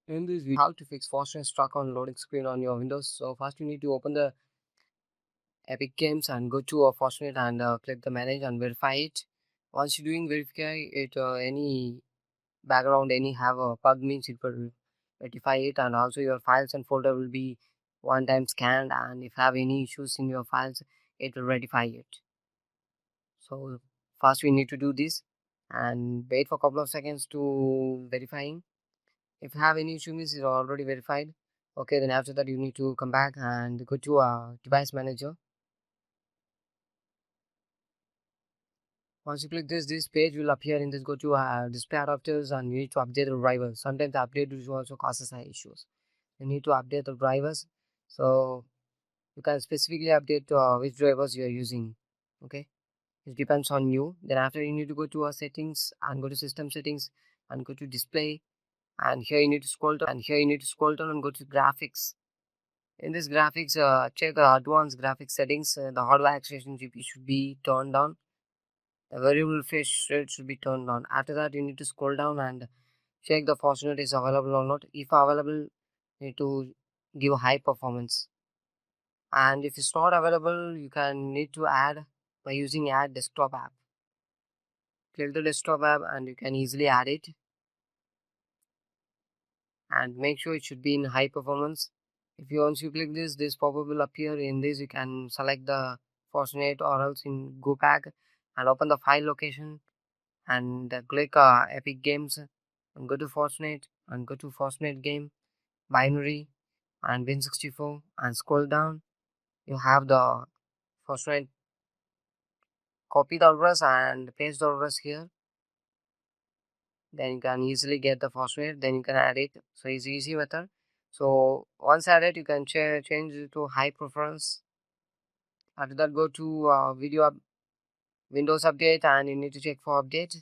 In this video, how to fix Fortnite stuck on loading screen on your Windows. So first you need to open the Epic Games and go to Fortnite and click the manage and verify it. Once you're doing verify it, any background, any have a bug means it will verify it, and also your files and folder will be one time scanned, and if have any issues in your files, it will rectify it. So first we need to do this and wait for a couple of seconds to verifying. If you have any issue means it's already verified. Okay, then after that you need to come back and go to device manager. Once you click this page will appear in this. Go to display adapters and you need to update the drivers. Sometimes the update will also causes issues. You need to update the drivers. So you can specifically update which drivers you are using. Okay, it depends on you. Then after you need to go to settings and go to system settings and go to display, and here you need to scroll down and go to graphics. In this graphics, check advanced graphics settings. The hardware acceleration GPU should be turned on. The variable refresh rate should be turned on. After that, you need to scroll down and check the Fortnite is available or not. If available, you need to give high performance. And if it's not available, you can need to add by using add desktop app. Click the desktop app and you can easily add it. And make sure it should be in high performance. If you once you click this pop-up will appear. In this you can select the Fortnite or else in go back and open the file location and click Epic Games and go to Fortnite and go to Fortnite game binary and Win64 and scroll down. You have the Fortnite. Copy the address and paste the address here. Then you can easily get the Fortnite. Then you can add it. So it's easy method. So once added, you can change it to high preference. After that, go to Windows update and you need to check for update.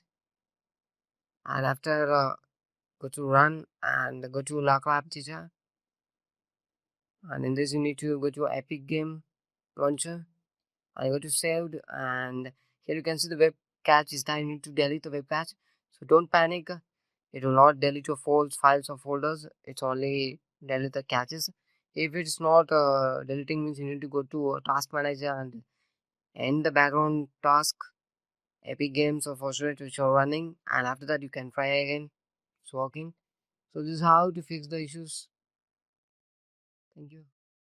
And after go to run and go to local app data. And in this, you need to go to Epic Game Launcher and go to saved. And here you can see the web cache is time. You need to delete the web cache. So don't panic. It will not delete your files or folders. It's only delete the caches. If it's not deleting means you need to go to task manager and end the background task Epic Games or Fortnite which are running, and after that you can try again. It's working. So this is how to fix the issues. Thank you.